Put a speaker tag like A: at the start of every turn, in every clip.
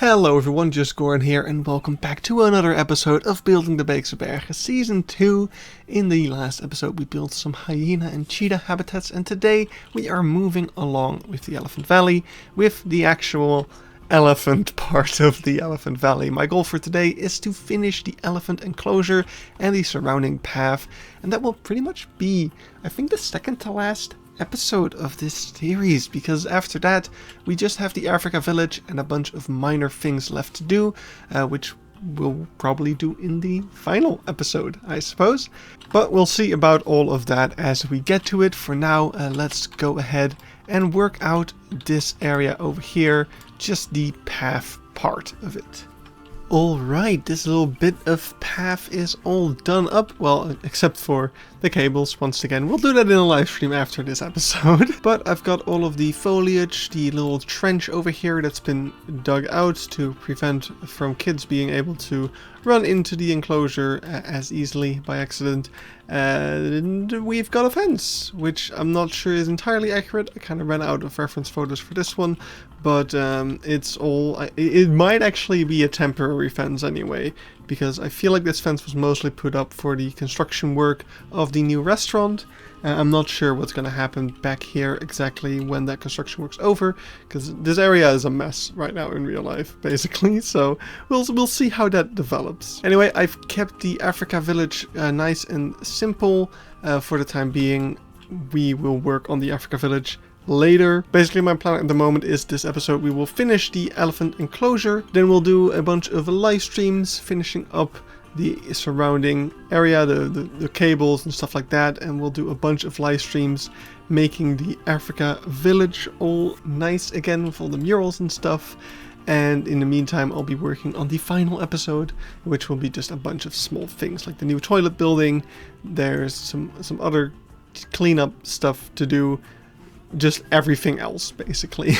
A: Hello everyone, just Goran here and welcome back to another episode of Building the Beekse Bergen Season 2. In the last episode we built some hyena and cheetah habitats, and today we are moving along with the Elephant Valley with the actual elephant part of the Elephant Valley. My goal for today is to finish the Elephant Enclosure and the surrounding path, and that will pretty much be, I think, the second to last episode of this series, because after that we just have the Africa village and a bunch of minor things left to do, which we'll probably do in the final episode, I suppose. But we'll see about all of that as we get to it. For now, let's go ahead and work out this area over here, just the path part of it. Alright, this little bit of path is all done up, well, except for the cables once again. We'll do that in a live stream after this episode. But I've got all of the foliage, the little trench over here that's been dug out to prevent from kids being able to run into the enclosure as easily by accident. And we've got a fence, which I'm not sure is entirely accurate. I kind of ran out of reference photos for this one, but it might actually be a temporary fence anyway, because I feel like this fence was mostly put up for the construction work of the new restaurant. I'm not sure what's going to happen back here exactly when that construction work's over, because this area is a mess right now in real life, basically, so we'll see how that develops. Anyway, I've kept the Africa village nice and simple for the time being. We will work on the Africa village later. Basically, my plan at the moment is this episode we will finish the Elephant Enclosure, then we'll do a bunch of live streams finishing up the surrounding area, the cables and stuff like that, and we'll do a bunch of live streams making the Africa village all nice again with all the murals and stuff. And in the meantime, I'll be working on the final episode, which will be just a bunch of small things like the new toilet building. There's some other cleanup stuff to do, just everything else basically.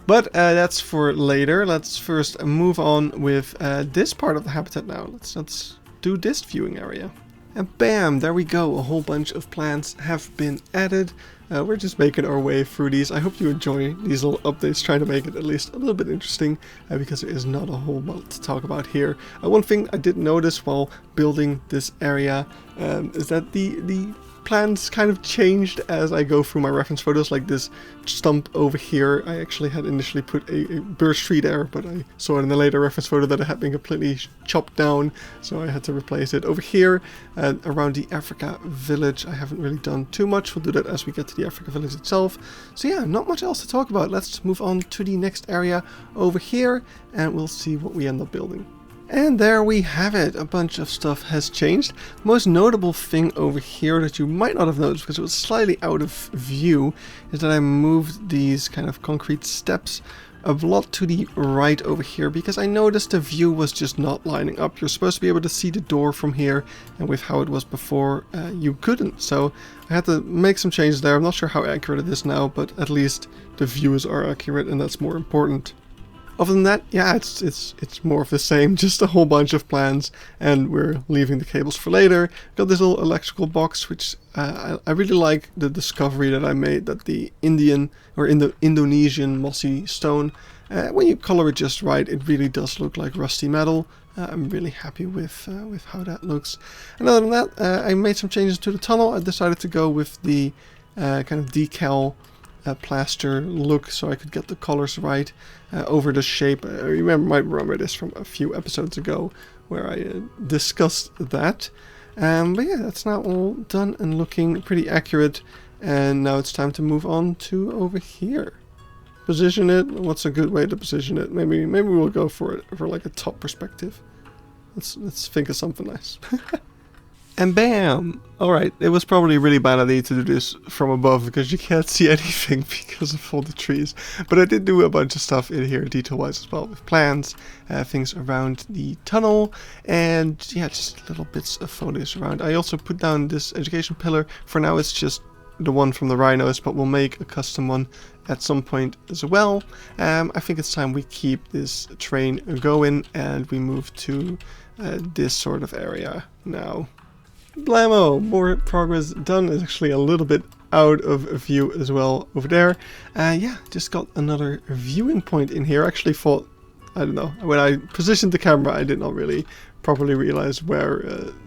A: But that's for later. Let's first move on with this part of the habitat now. Let's do this viewing area. And bam, there we go. A whole bunch of plants have been added. We're just making our way through these. I hope you enjoy these little updates, trying to make it at least a little bit interesting, because there is not a whole lot to talk about here. One thing I did notice while building this area is that the plans kind of changed as I go through my reference photos. Like this stump over here, I actually had initially put a birch tree there, but I saw in the later reference photo that it had been completely chopped down, so I had to replace it. Over here, around the Africa village, I haven't really done too much. We'll do that as we get to the Africa village itself. So yeah, not much else to talk about. Let's move on to the next area over here, and we'll see what we end up building. And there we have it. A bunch of stuff has changed. The most notable thing over here that you might not have noticed because it was slightly out of view is that I moved these kind of concrete steps a lot to the right over here, because I noticed the view was just not lining up. You're supposed to be able to see the door from here, and with how it was before, you couldn't. So I had to make some changes there. I'm not sure how accurate it is now, but at least the views are accurate, and that's more important. Other than that, yeah, it's more of the same, just a whole bunch of plans, and we're leaving the cables for later. Got this little electrical box, which I really like the discovery that I made, that the Indonesian mossy stone, when you color it just right, it really does look like rusty metal. I'm really happy with how that looks. And other than that, I made some changes to the tunnel. I decided to go with the kind of decal plaster look, so I could get the colors right over the shape. I might remember this from a few episodes ago where I discussed that. But yeah, that's now all done and looking pretty accurate, and now it's time to move on to over here. Position it. What's a good way to position it? Maybe we'll go for it for like a top perspective. Let's think of something nice. And bam! Alright, it was probably a really bad idea to do this from above because you can't see anything because of all the trees. But I did do a bunch of stuff in here detail-wise as well, with plants, things around the tunnel, and yeah, just little bits of foliage around. I also put down this education pillar. For now it's just the one from the rhinos, but we'll make a custom one at some point as well. I think it's time we keep this train going and we move to this sort of area now. Blammo! More progress done. Is actually a little bit out of view as well over there. Yeah, just got another viewing point in here. I actually thought I don't know. When I positioned the camera, I did not really properly realize where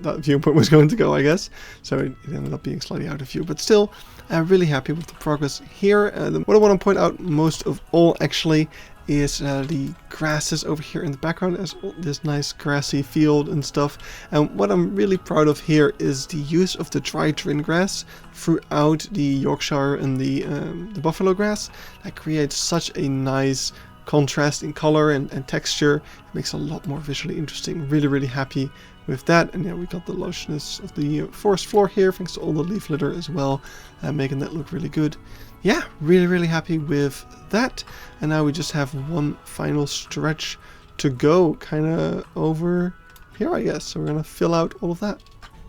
A: that viewpoint was going to go, I guess. So it ended up being slightly out of view. But still, I'm really happy with the progress here. What I want to point out most of all, actually, is the grasses over here in the background. There's this nice grassy field and stuff. And what I'm really proud of here is the use of the dry trin grass throughout the Yorkshire and the buffalo grass. That creates such a nice contrast in color and texture. It makes it a lot more visually interesting. Really, really happy with that. And yeah, we got the lushness of the forest floor here, thanks to all the leaf litter as well, making that look really good. Yeah, really, really happy with that. And now we just have one final stretch to go, kind of over here, I guess. So we're going to fill out all of that.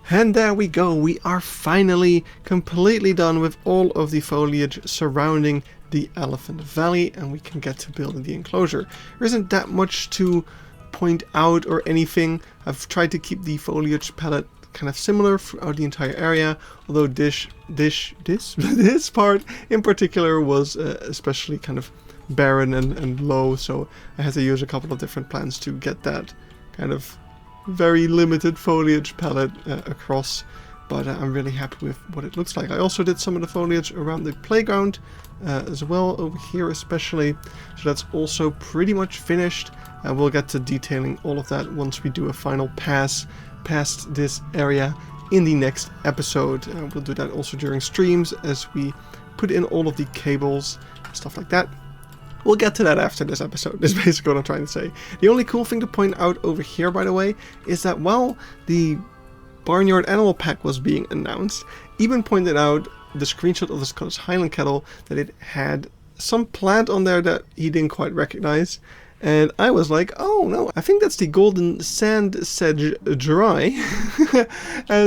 A: And there we go. We are finally completely done with all of the foliage surrounding the Elephant Valley, and we can get to building the enclosure. There isn't that much to point out or anything. I've tried to keep the foliage palette kind of similar throughout the entire area, although this part in particular was especially kind of barren and low, so I had to use a couple of different plants to get that kind of very limited foliage palette across. But I'm really happy with what it looks like. I also did some of the foliage around the playground as well, over here especially. So that's also pretty much finished. We'll get to detailing all of that once we do a final pass past this area in the next episode. We'll do that also during streams as we put in all of the cables, stuff like that. We'll get to that after this episode, is basically what I'm trying to say. The only cool thing to point out over here, by the way, is that while the Barnyard Animal Pack was being announced, Eben pointed out the screenshot of the Scottish Highland Kettle that it had some plant on there that he didn't quite recognize. And I was like, oh no, I think that's the golden sand sedge dry.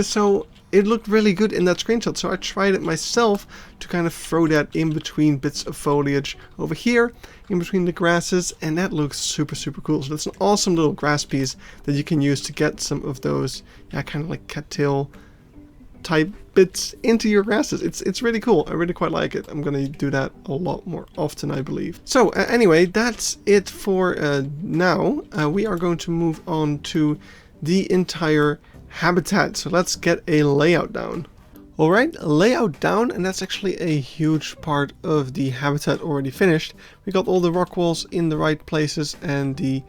A: So it looked really good in that screenshot. So I tried it myself to kind of throw that in between bits of foliage over here, in between the grasses. And that looks super, super cool. So that's an awesome little grass piece that you can use to get some of those, yeah, kind of like cattail type bits into your grasses. It's really cool. I really quite like it. I'm gonna do that a lot more often, I believe. So anyway, that's it for now. We are going to move on to the entire habitat. So let's get a layout down. Alright, layout down, and that's actually a huge part of the habitat already finished. We got all the rock walls in the right places and the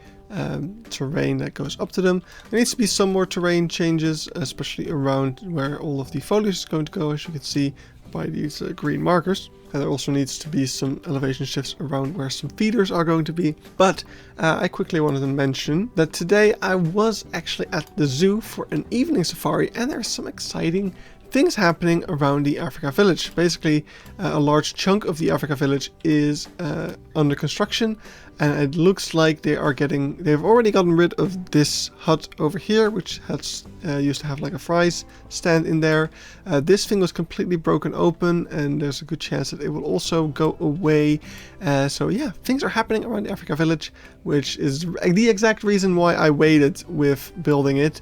A: terrain that goes up to them. There needs to be some more terrain changes, especially around where all of the foliage is going to go, as you can see by these green markers. And there also needs to be some elevation shifts around where some feeders are going to be. But I quickly wanted to mention that today I was actually at the zoo for an evening safari, and there's some exciting things happening around the Africa Village. Basically, a large chunk of the Africa Village is under construction, and it looks like they've already gotten rid of this hut over here, which has used to have like a fries stand in there. This thing was completely broken open, and there's a good chance that it will also go away. So yeah, things are happening around the Africa Village, which is the exact reason why I waited with building it.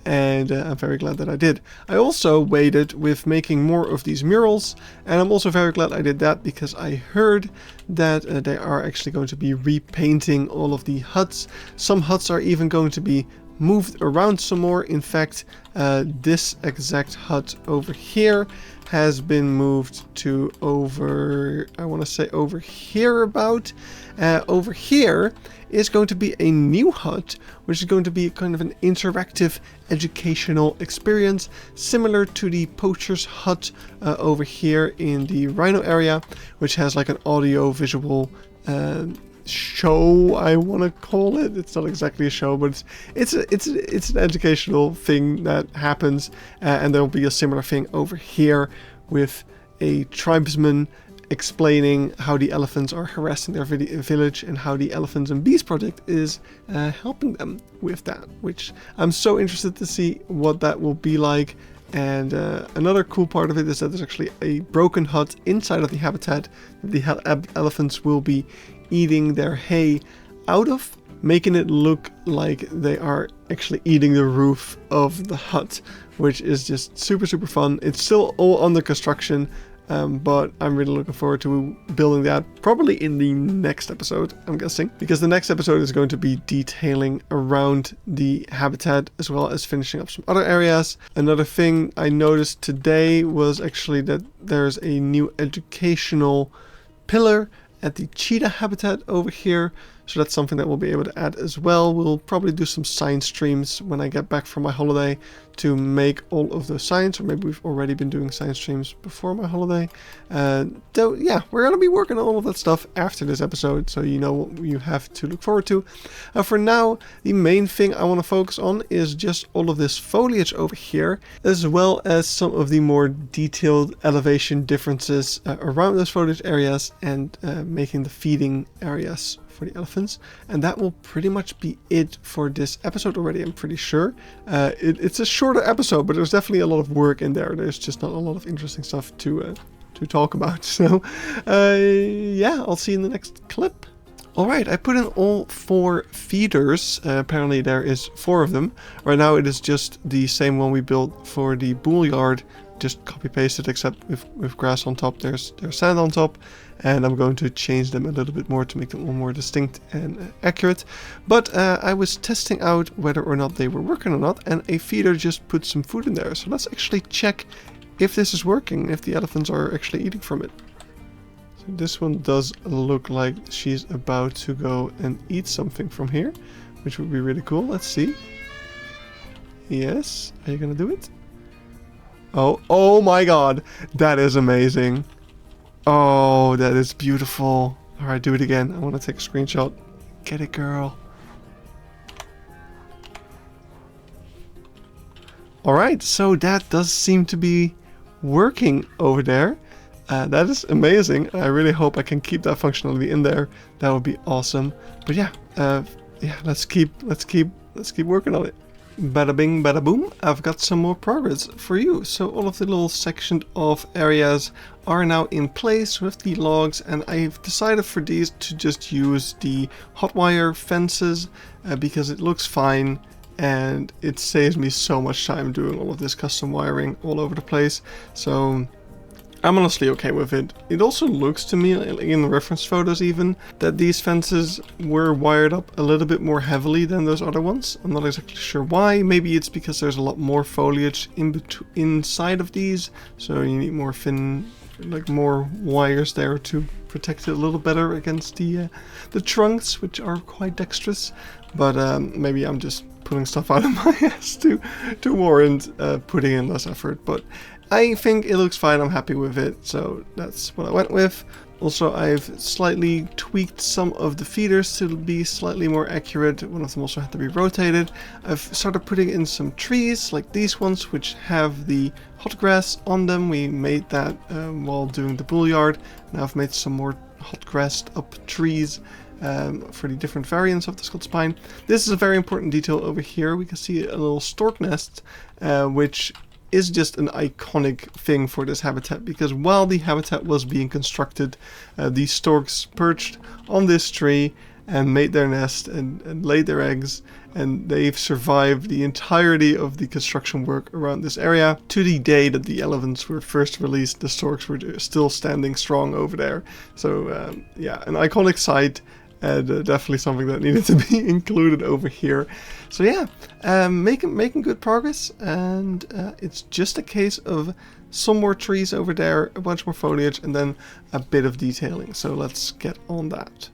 A: And I'm very glad that I did. I also waited with making more of these murals, and I'm also very glad I did that because I heard that they are actually going to be repainting all of the huts. Some huts are even going to be moved around some more. In fact, this exact hut over here has been moved to over, I want to say over here about. Over here is going to be a new hut, which is going to be kind of an interactive educational experience, similar to the poacher's hut over here in the Rhino area, which has like an audio visual show, I want to call it. It's not exactly a show, but it's an educational thing that happens, and there'll be a similar thing over here with a tribesman explaining how the elephants are harassing their village and how the Elephants and Bees project is helping them with that, which I'm so interested to see what that will be like. And another cool part of it is that there's actually a broken hut inside of the habitat that the elephants will be eating their hay out of, making it look like they are actually eating the roof of the hut, which is just super, super fun. It's still all under construction. but I'm really looking forward to building that probably in the next episode, I'm guessing, because the next episode is going to be detailing around the habitat as well as finishing up some other areas. Another thing I noticed today was actually that there's a new educational pillar at the cheetah habitat over here, so that's something that we'll be able to add as well. We'll probably do some science streams when I get back from my holiday to make all of those science, or maybe we've already been doing science streams before my holiday. So yeah, we're gonna be working on all of that stuff after this episode, so you know what you have to look forward to. For now, the main thing I want to focus on is just all of this foliage over here, as well as some of the more detailed elevation differences around those foliage areas, and making the feeding areas for the elephants. And that will pretty much be it for this episode already, I'm pretty sure. It's a shorter episode, but there's definitely a lot of work in there. There's just not a lot of interesting stuff to talk about. So yeah, I'll see you in the next clip. Alright, I put in all 4 feeders. Apparently there is 4 of them. Right now it is just the same one we built for the bull yard, just copy pasted, except with grass on top. There's sand on top, and I'm going to change them a little bit more to make them all more distinct and accurate. But I was testing out whether or not they were working or not, and a feeder just put some food in there. So let's actually check if this is working, if the elephants are actually eating from it. So this one does look like she's about to go and eat something from here, which would be really cool. Let's see. Yes, are you gonna do it? Oh my god, that is amazing. Oh, that is beautiful. Alright, do it again. I want to take a screenshot. Get it, girl. Alright, so that does seem to be working over there. That is amazing. I really hope I can keep that functionality in there. That would be awesome. But yeah, let's keep working on it. Bada bing, bada boom, I've got some more progress for you. So all of the little sectioned off areas are now in place with the logs, and I've decided for these to just use the hot wire fences because it looks fine and it saves me so much time doing all of this custom wiring all over the place. So I'm honestly okay with it. It also looks to me, in the reference photos even, that these fences were wired up a little bit more heavily than those other ones. I'm not exactly sure why. Maybe it's because there's a lot more foliage inside of these, so you need more more wires there to protect it a little better against the trunks, which are quite dexterous. But maybe I'm just putting stuff out of my ass to warrant putting in less effort. But I think it looks fine, I'm happy with it, so that's what I went with. Also, I've slightly tweaked some of the feeders to be slightly more accurate. One of them also had to be rotated. I've started putting in some trees, like these ones, which have the hot grass on them. We made that while doing the bull yard. Now I've made some more hot grassed up trees for the different variants of the Scots pine. This is a very important detail over here. We can see a little stork nest, which is just an iconic thing for this habitat, because while the habitat was being constructed, these storks perched on this tree and made their nest and laid their eggs, and they've survived the entirety of the construction work around this area. To the day that the elephants were first released, the storks were still standing strong over there. So yeah, an iconic site, and definitely something that needed to be included over here. So yeah, making good progress, and it's just a case of some more trees over there, a bunch more foliage, and then a bit of detailing. So let's get on that.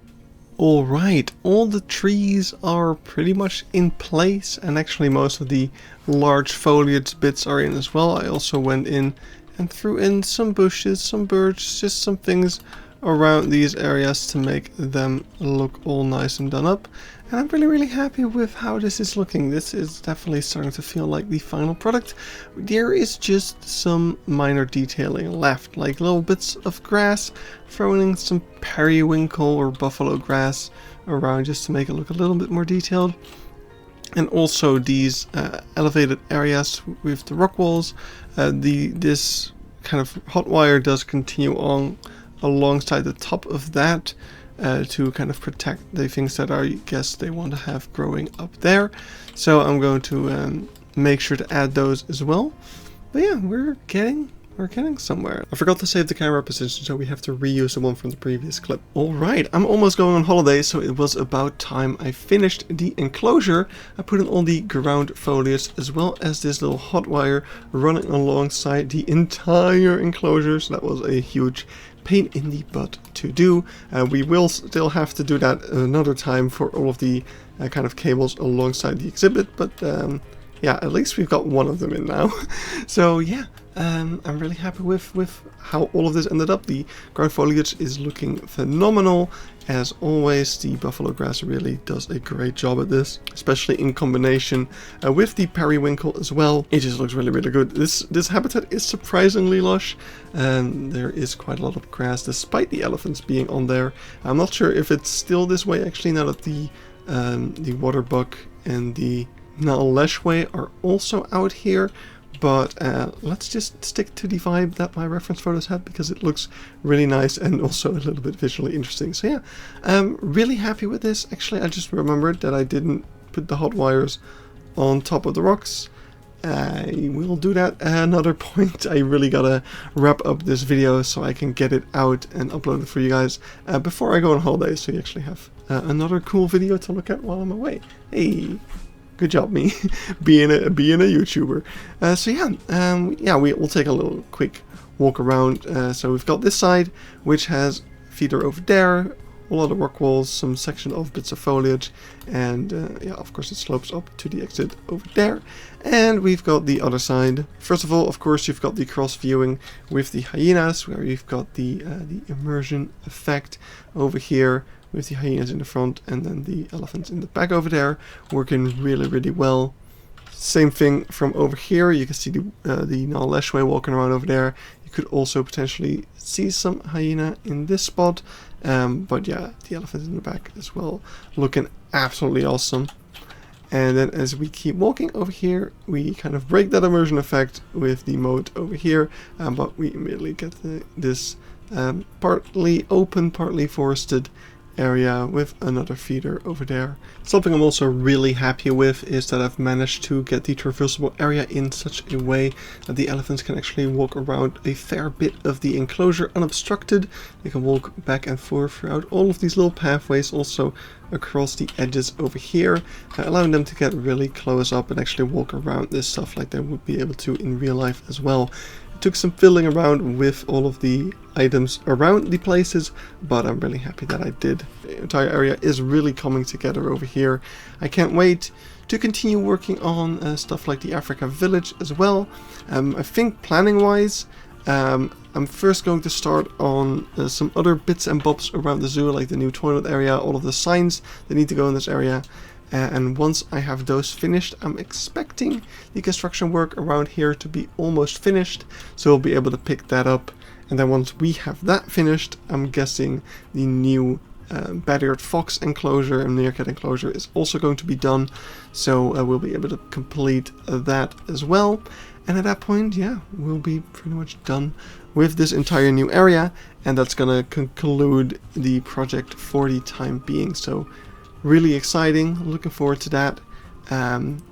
A: Alright, all the trees are pretty much in place, and actually most of the large foliage bits are in as well. I also went in and threw in some bushes, some birch, just some things around these areas to make them look all nice and done up. And I'm really happy with how this is looking. This is definitely starting to feel like the final product. There is just some minor detailing left, like little bits of grass, throwing in some periwinkle or buffalo grass around just to make it look a little bit more detailed. And also these elevated areas with the rock walls. This kind of hot wire does continue on alongside the top of that to kind of protect the things that I guess they want to have growing up there. So I'm going to make sure to add those as well. But yeah, we're getting We're getting somewhere. I forgot to save the camera position, so we have to reuse the one from the previous clip. Alright, I'm almost going on holiday, so it was about time I finished the enclosure. I put in all the ground foliage as well as this little hot wire running alongside the entire enclosure, so that was a huge pain in the butt to do. We will still have to do that another time for all of the kind of cables alongside the exhibit, but yeah, at least we've got one of them in now. So yeah, I'm really happy with how all of this ended up. The ground foliage is looking phenomenal. As always, the buffalo grass really does a great job at this, especially in combination with the periwinkle as well. It just looks really, really good. This habitat is surprisingly lush, and there is quite a lot of grass despite the elephants being on there. I'm not sure if it's still this way actually now that the water buck and the Nile leshway are also out here, but let's just stick to the vibe that my reference photos had, because it looks really nice and also a little bit visually interesting. So yeah, I'm really happy with this. Actually, I just remembered that I didn't put the hot wires on top of the rocks. I will do that at another point. I really gotta wrap up this video so I can get it out and upload it for you guys before I go on holiday, so you actually have another cool video to look at while I'm away. Hey! Good job, me, being a YouTuber. So yeah, we'll take a little quick walk around. So we've got this side, which has feeder over there, a lot of rock walls, some section of bits of foliage, and yeah, of course it slopes up to the exit over there. And we've got the other side. First of all, of course, you've got the cross viewing with the hyenas, where you've got the immersion effect over here, with the hyenas in the front and then the elephants in the back over there, working really, really well. Same thing from over here. You can see the Nile leshway walking around over there. You could also potentially see some hyena in this spot, but yeah, the elephants in the back as well, looking absolutely awesome. And then as we keep walking over here, we kind of break that immersion effect with the moat over here, but we immediately get this partly open, partly forested area with another feeder over there. Something I'm also really happy with is that I've managed to get the traversable area in such a way that the elephants can actually walk around a fair bit of the enclosure unobstructed. They can walk back and forth throughout all of these little pathways, also across the edges over here, allowing them to get really close up and actually walk around this stuff like they would be able to in real life as well. It took some fiddling around with all of the items around the places, but I'm really happy that I did. The entire area is really coming together over here. I can't wait to continue working on stuff like the Africa village as well. I think planning wise, I'm first going to start on some other bits and bobs around the zoo, like the new toilet area, all of the signs that need to go in this area. And once I have those finished, I'm expecting the construction work around here to be almost finished, so we'll be able to pick that up. And then once we have that finished, I'm guessing the new Bad-eared fox enclosure and meerkat enclosure is also going to be done, so we'll be able to complete that as well. And at that point, yeah, we'll be pretty much done with this entire new area, and that's gonna conclude the project for the time being. So really exciting, looking forward to that.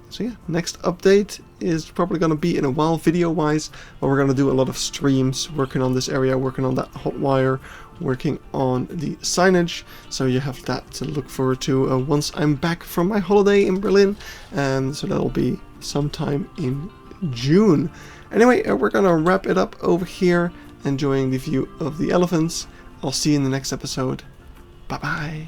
A: So yeah, next update is probably going to be in a while video wise, but we're going to do a lot of streams working on this area, working on that hot wire, working on the signage, so you have that to look forward to once I'm back from my holiday in Berlin, so that'll be sometime in June. Anyway, we're going to wrap it up over here, enjoying the view of the elephants. I'll see you in the next episode. Bye bye.